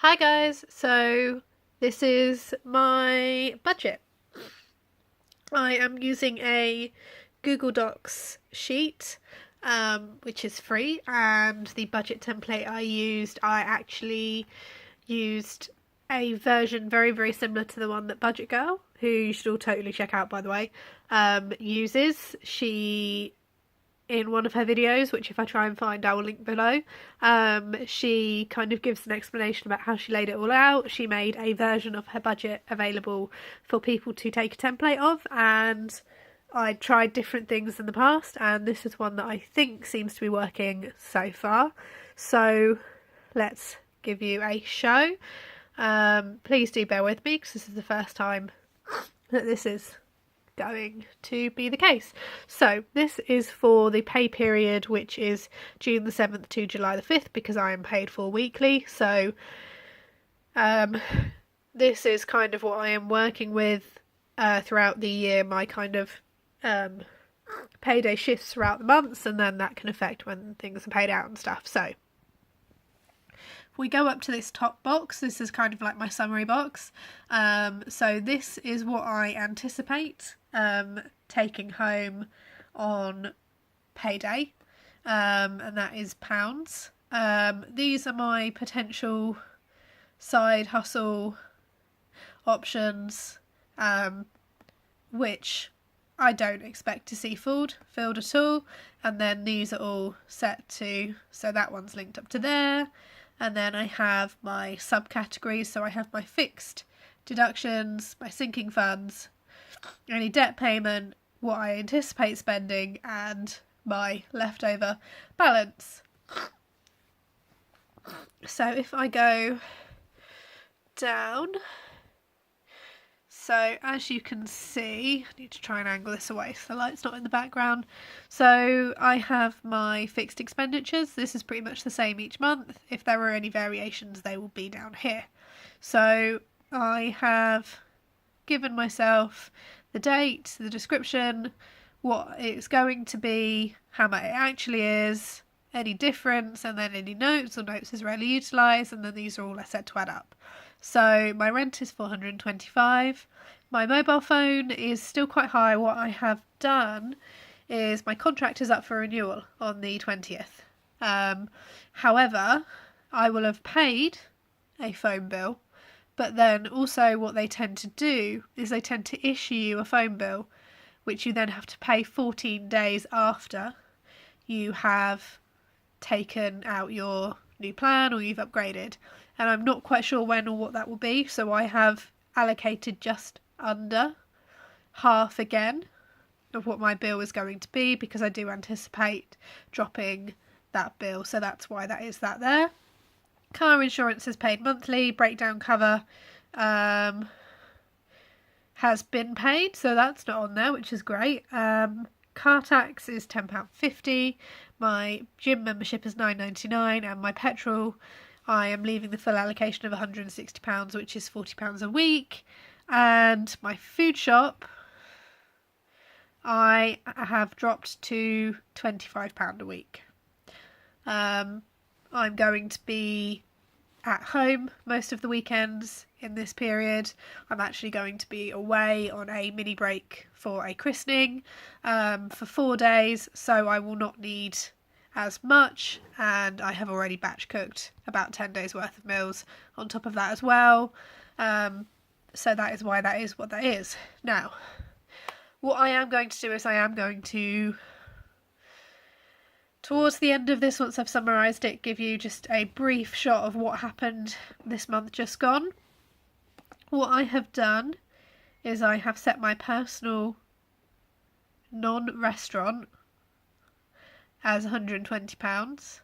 Hi guys, so this is my budget. I am using a Google Docs sheet, which is free, and the budget template I actually used a version very, very similar to the one that Budget Girl, who you should all totally check out by the way, uses. She in one of her videos, which if I try and find I will link below, she kind of gives an explanation about how she laid it all out. She made a version of her budget available for people to take a template of, and I tried different things in the past, and this is one that I think seems to be working so far. So let's give you a show. Please do bear with me because this is the first time that this is going to be the case. So this is for the pay period, which is June the 7th to July the 5th, because I am paid for weekly. So this is kind of what I am working with throughout the year, my kind of payday shifts throughout the months, and then that can affect when things are paid out and stuff. So we go up to this top box. This is kind of like my summary box. So this is what I anticipate taking home on payday, and that is pounds. These are my potential side hustle options, which I don't expect to see filled at all. And then these are all set to, so that one's linked up to there. And then I have my subcategories, so I have my fixed deductions, my sinking funds, any debt payment, what I anticipate spending, and my leftover balance. So if I go down, so as you can see, I need to try and angle this away so the light's not in the background. So I have my fixed expenditures. This is pretty much the same each month. If there are any variations, they will be down here. So I have given myself the date, the description, what it's going to be, how much it actually is, any difference, and then any notes or notes is rarely utilised, and then these are all set to add up. So my rent is $425. My mobile phone is still quite high. What I have done is my contract is up for renewal on the 20th. However, I will have paid a phone bill, but then also what they tend to do is they tend to issue you a phone bill, which you then have to pay 14 days after you have taken out your new plan or you've upgraded. And I'm not quite sure when or what that will be, so I have allocated just under half again of what my bill is going to be, because I do anticipate dropping that bill, so that's why that is that there. Car insurance is paid monthly. Breakdown cover has been paid, so that's not on there, which is great. Car tax is £10.50. My gym membership is £9.99, and my petrol, I am leaving the full allocation of £160, which is £40 a week. And my food shop, I have dropped to £25 a week. I'm going to be at home most of the weekends in this period. I'm actually going to be away on a mini break for a christening for 4 days, so I will not need as much, and I have already batch cooked about 10 days worth of meals on top of that as well. So that is why that is what that is. Now, what I am going to do is I am going to, towards the end of this, once I've summarised it, give you just a brief shot of what happened this month just gone. What I have done is I have set my personal non-restaurant as £120,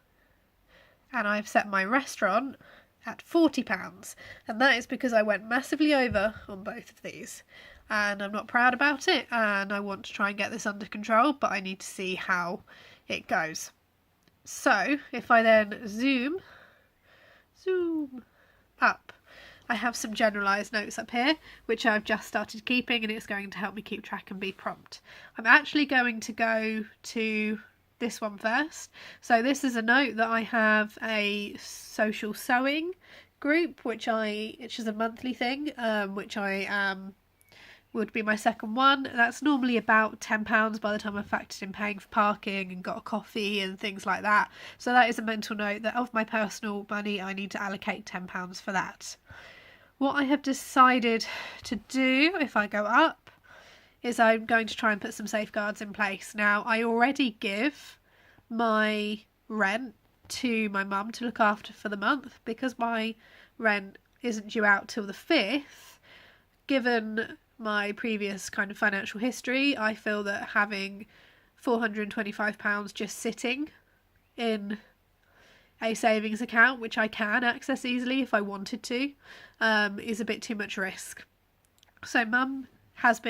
and I've set my restaurant at £40, and that is because I went massively over on both of these, and I'm not proud about it, and I want to try and get this under control, but I need to see how it goes. So if I then zoom up, I have some generalised notes up here which I've just started keeping, and it's going to help me keep track and be prompt. I'm actually going to go to this one first. So this is a note that I have a social sewing group, which is a monthly thing, which would be my second one. That's normally about £10 by the time I've factored in paying for parking and got a coffee and things like that. So that is a mental note that of my personal money, I need to allocate £10 for that. What I have decided to do if I go up is I'm going to try and put some safeguards in place. Now, I already give my rent to my mum to look after for the month because my rent isn't due out till the 5th. Given my previous kind of financial history, I feel that having £425 just sitting in a savings account, which I can access easily if I wanted to, is a bit too much risk. So mum has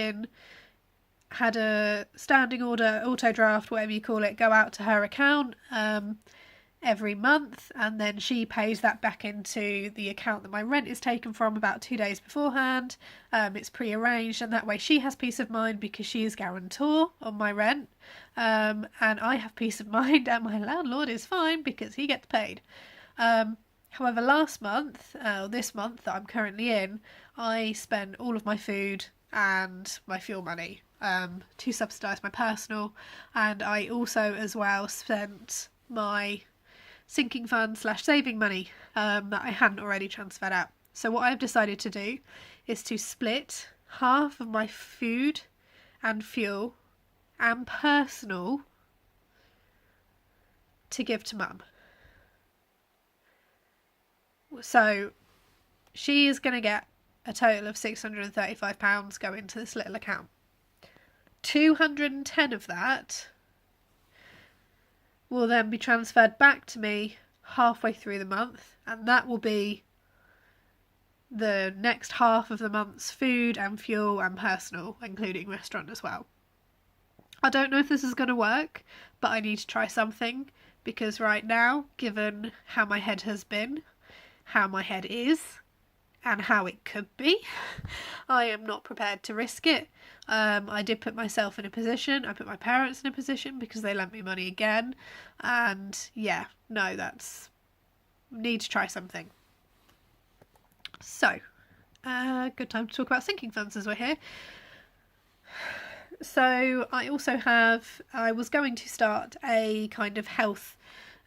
had a standing order, auto draft, whatever you call it, go out to her account every month, and then she pays that back into the account that my rent is taken from about 2 days beforehand. It's pre-arranged, and that way she has peace of mind because she is guarantor on my rent, and I have peace of mind, and my landlord is fine because he gets paid. However, this month that I'm currently in, I spent all of my food and my fuel money to subsidise my personal, and I also as well spent my sinking fund / saving money that I hadn't already transferred out. So what I've decided to do is to split half of my food and fuel and personal to give to mum. So she is going to get a total of £635 go into this little account. 210 of that will then be transferred back to me halfway through the month, and that will be the next half of the month's food and fuel and personal, including restaurant as well. I don't know if this is going to work, but I need to try something, because right now, given how my head has been, how my head is, and how it could be, I am not prepared to risk it. I did put myself in a position, I put my parents in a position because they lent me money again, and yeah, no, need to try something. So, good time to talk about sinking funds as we're here. So I was going to start a kind of health,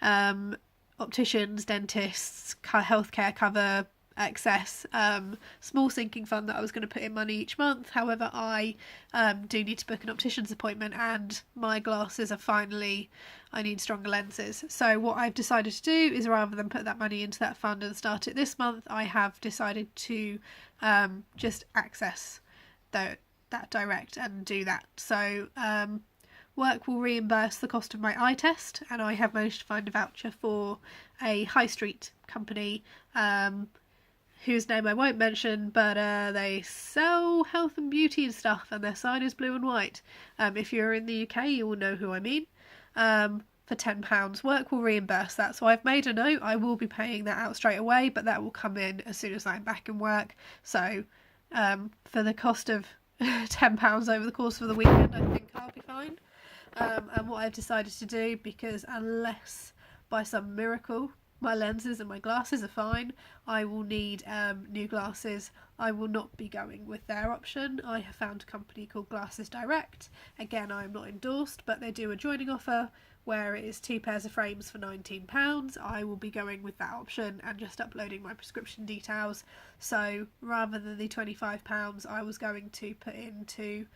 opticians, dentists, healthcare cover, excess, small sinking fund that I was going to put in money each month. However, I do need to book an optician's appointment, and my glasses I need stronger lenses. So what I've decided to do is, rather than put that money into that fund and start it this month, I have decided to just access that direct and do that. So work will reimburse the cost of my eye test, and I have managed to find a voucher for a high street company whose name I won't mention, but they sell health and beauty and stuff, and their sign is blue and white. If you're in the UK, you will know who I mean. For £10, work will reimburse that. So I've made a note. I will be paying that out straight away, but that will come in as soon as I'm back in work. So for the cost of £10 over the course of the weekend, I think I'll be fine. And what I've decided to do, because unless by some miracle my lenses and my glasses are fine, I will need new glasses. I will not be going with their option. I have found a company called Glasses Direct. Again, I am not endorsed, but they do a joining offer where it is 2 pairs of frames for £19. I will be going with that option and just uploading my prescription details. So rather than the £25 I was going to put into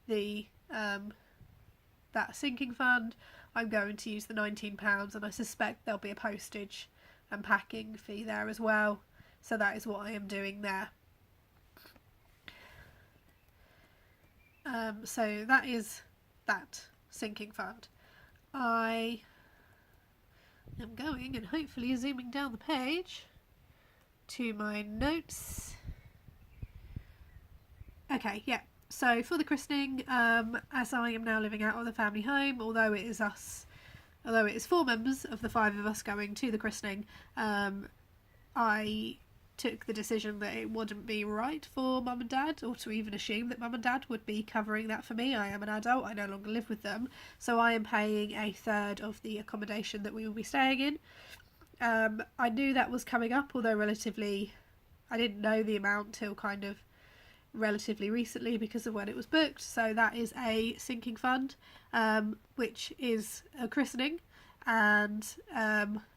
the that sinking fund, I'm going to use the £19, and I suspect there'll be a postage and packing fee there as well. So that is what I am doing there. So that is that sinking fund. I am going and hopefully zooming down the page to my notes. Okay, yeah. So for the christening, as I am now living out of the family home, although it is 4 members of the 5 of us going to the christening, I took the decision that it wouldn't be right for mum and dad, or to even assume that mum and dad would be covering that for me. I am an adult, I no longer live with them, so I am paying a third of the accommodation that we will be staying in. I knew that was coming up, although relatively, I didn't know the amount till kind of relatively recently because of when it was booked. So that is a sinking fund, which is a christening, and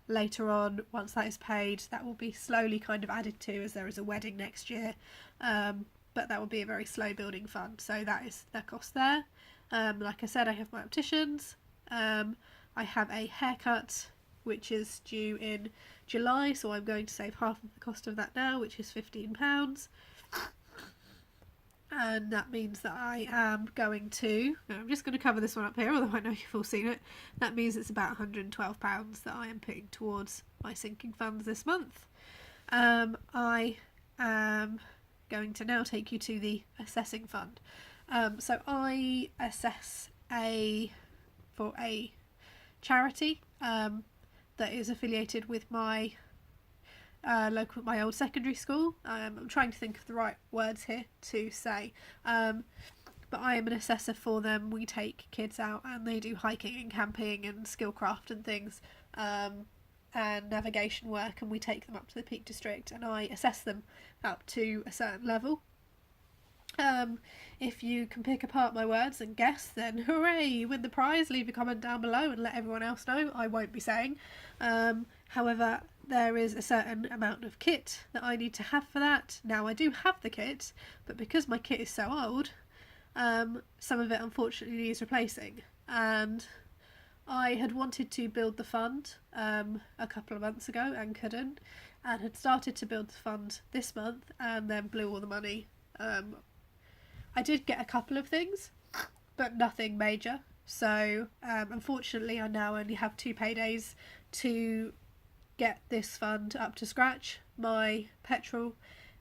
later on, once that is paid, that will be slowly kind of added to, as there is a wedding next year, but that will be a very slow building fund, so that is the cost there. Like I said, I have my opticians, I have a haircut which is due in July, so I'm going to save half of the cost of that now, which is £15. And that means that I am going to, I'm just going to cover this one up here, although I know you've all seen it. That means it's about £112 that I am putting towards my sinking funds this month. I am going to now take you to the assessing fund. So I assess for a charity that is affiliated with my my old secondary school. I'm trying to think of the right words here to say, but I am an assessor for them. We take kids out and they do hiking and camping and skillcraft and things, and navigation work, and we take them up to the Peak District and I assess them up to a certain level. If you can pick apart my words and guess, then hooray, you win the prize. Leave a comment down below and let everyone else know. I won't be saying. However, there is a certain amount of kit that I need to have for that. Now, I do have the kit, but because my kit is so old, some of it unfortunately needs replacing, and I had wanted to build the fund a couple of months ago and couldn't, and had started to build the fund this month and then blew all the money. I did get a couple of things, but nothing major, so unfortunately I now only have 2 paydays to get this fund up to scratch. My petrol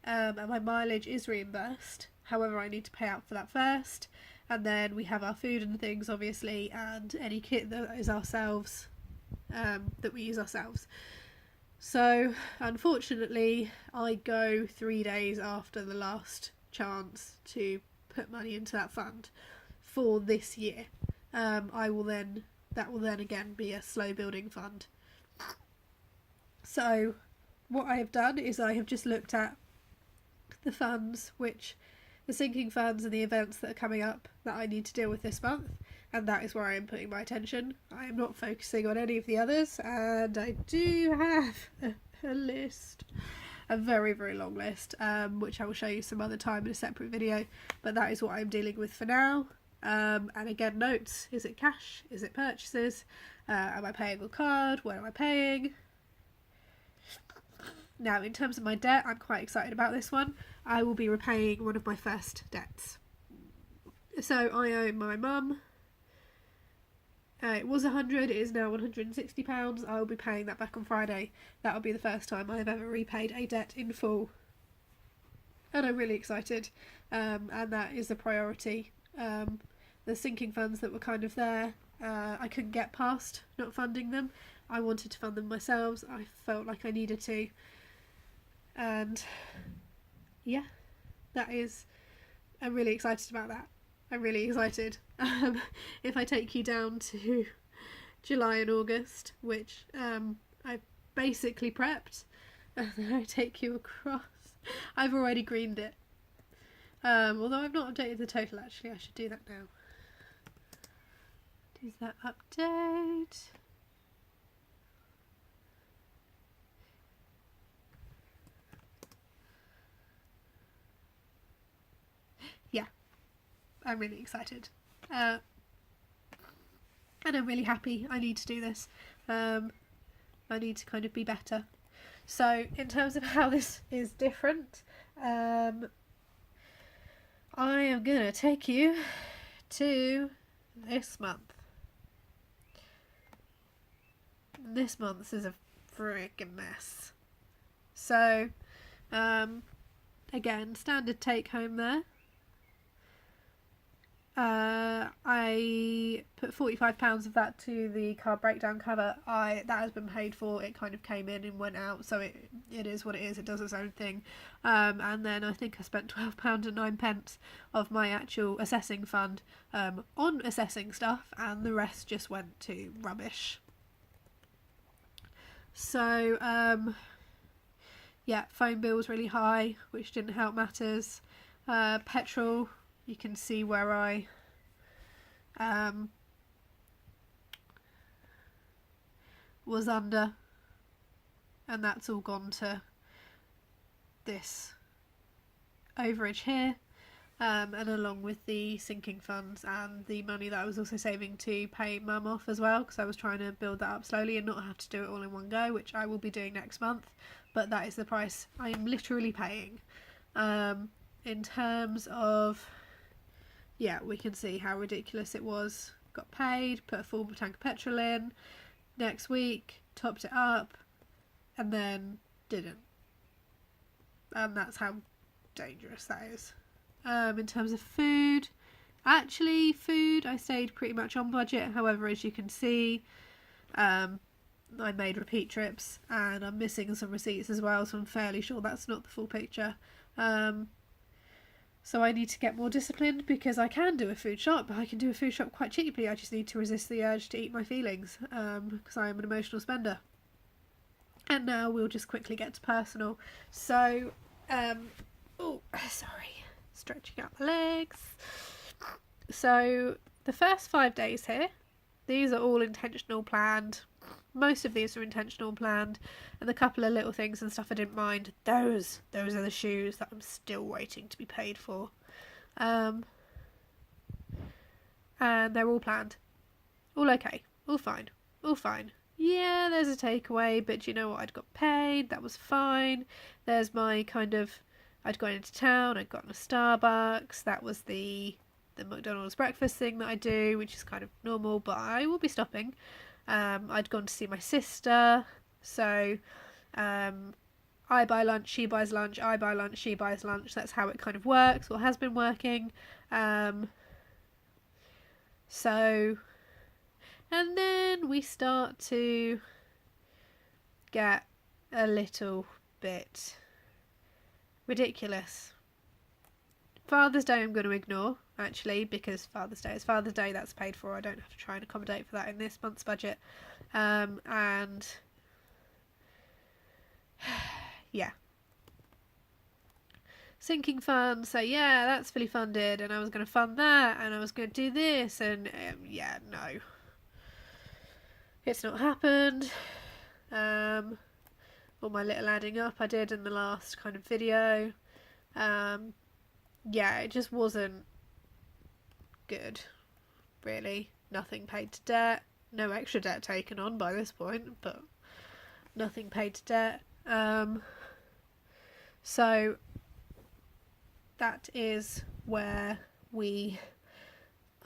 and my mileage is reimbursed, however I need to pay out for that first, and then we have our food and things obviously, and any kit that is ourselves, that we use ourselves. So unfortunately I go 3 days after the last chance to put money into that fund for this year. That will then again be a slow building fund. So what I have done is I have just looked at the funds, the sinking funds and the events that are coming up that I need to deal with this month, and that is where I am putting my attention. I am not focusing on any of the others, and I do have a list, a very, very long list, which I will show you some other time in a separate video, but that is what I'm dealing with for now. And again, notes: is it cash? Is it purchases? Am I paying on card? Where am I paying? Now, in terms of my debt, I'm quite excited about this one. I will be repaying one of my first debts. So I owe my mum, it was £100, it is now £160. I will be paying that back on Friday. That will be the first time I have ever repaid a debt in full, and I'm really excited, and that is a priority. The sinking funds that were kind of there, I couldn't get past not funding them. I wanted to fund them myself. I felt like I needed to, and yeah, I'm really excited about that. I'm really excited. If I take you down to July and August, which I basically prepped, and then I take you across, I've already greened it. Although I've not updated the total, actually I should do that now. Do that update. Yeah, I'm really excited, and I'm really happy. I need to do this. I need to kind of be better. So in terms of how this is different, I am gonna take you to this month. This month is a freaking mess. So again, standard take home there. I put £45 of that to the car breakdown cover. That has been paid for. It kind of came in and went out, so it is what it is. It does its own thing. And then I think I spent £12.09 of my actual assessing fund on assessing stuff, and the rest just went to rubbish. So yeah, phone bill was really high, which didn't help matters. Petrol, you can see where I was under, and that's all gone to this overage here, and along with the sinking funds and the money that I was also saving to pay mum off as well, because I was trying to build that up slowly and not have to do it all in one go, which I will be doing next month, but that is the price I am literally paying. In terms of, yeah, we can see how ridiculous it was. Got paid, put a full tank of petrol in, next week topped it up, and then didn't. And that's how dangerous that is. In terms of food, I stayed pretty much on budget. However, as you can see, I made repeat trips, and I'm missing some receipts as well, so I'm fairly sure that's not the full picture. So I need to get more disciplined, because I can do a food shop, but I can do a food shop quite cheaply. I just need to resist the urge to eat my feelings, because I am an emotional spender. And now we'll just quickly get to personal. So, stretching out my legs. So the first 5 days here, these are all intentional, planned. Most of these are intentional, planned, and the couple of little things and stuff I didn't mind. Those are the shoes that I'm still waiting to be paid for, and they're all planned, all okay, all fine. Yeah, there's a takeaway, but you know what? I'd got paid. That was fine. There's my kind of, I'd gone into town. I'd gotten a Starbucks. That was the McDonald's breakfast thing that I do, which is kind of normal, but I will be stopping. I'd gone to see my sister, so I buy lunch, she buys lunch, I buy lunch, she buys lunch. That's how it kind of works, or has been working. So, and then we start to get a little bit ridiculous. Father's Day I'm going to ignore, actually, because Father's Day is Father's Day, that's paid for. I don't have to try and accommodate for that in this month's budget. And yeah, sinking fund, so yeah, that's fully funded, and I was going to fund that, and I was going to do this, and yeah, no, it's not happened. All my little adding up I did in the last kind of video. Yeah, it just wasn't good, really. Nothing paid to debt, no extra debt taken on by this point, but nothing paid to debt. So that is where we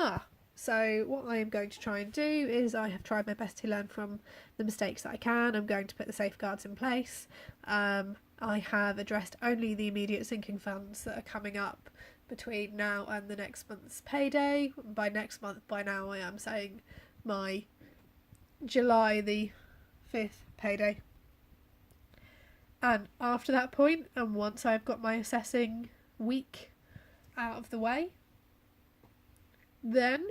are. So what I am going to try and do is, I have tried my best to learn from the mistakes that I can. I'm going to put the safeguards in place. I have addressed only the immediate sinking funds that are coming up between now and the next month's payday. By next month, by now I am saying my July the 5th payday. And after that point, and once I've got my assessing week out of the way, then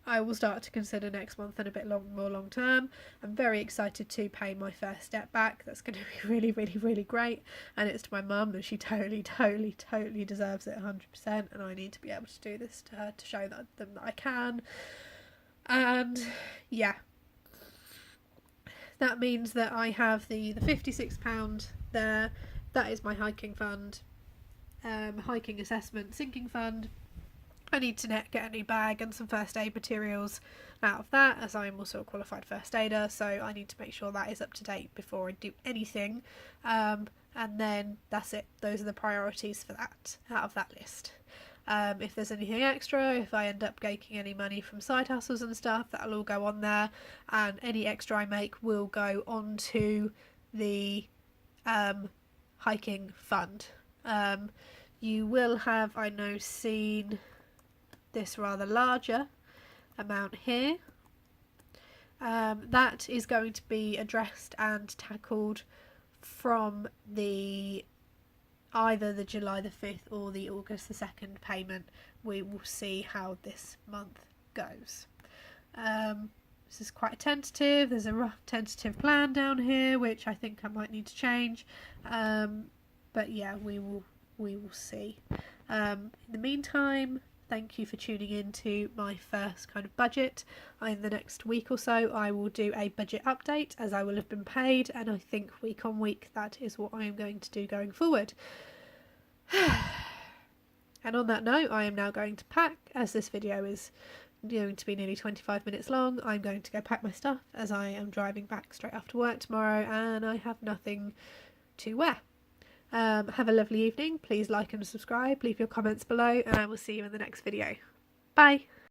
I will start to consider next month and a bit more long term. I'm very excited to pay my first debt back. That's going to be really, really, really great. And it's to my mum, and she totally deserves it 100%. And I need to be able to do this to her to show them that I can. And yeah, that means that I have the £56 there. That is my hiking fund, hiking assessment sinking fund. I need to get a new bag and some first aid materials out of that, as I'm also a qualified first aider, so I need to make sure that is up to date before I do anything. And then that's it. Those are the priorities for that, out of that list. If there's anything extra, if I end up making any money from side hustles and stuff, that'll all go on there, and any extra I make will go onto the hiking fund. You will have, I know, seen this rather larger amount here. That is going to be addressed and tackled from either the July the 5th or the August the 2nd payment. We will see how this month goes. This is quite tentative. There's a rough tentative plan down here, which I think I might need to change. But yeah, we will see. In the meantime, thank you for tuning in to my first kind of budget. In the next week or so, I will do a budget update, as I will have been paid, and I think week on week that is what I am going to do going forward. And on that note, I am now going to pack, as this video is going to be nearly 25 minutes long. I'm going to go pack my stuff, as I am driving back straight after work tomorrow and I have nothing to wear. Have a lovely evening. Please like and subscribe, leave your comments below, and I will see you in the next video. Bye!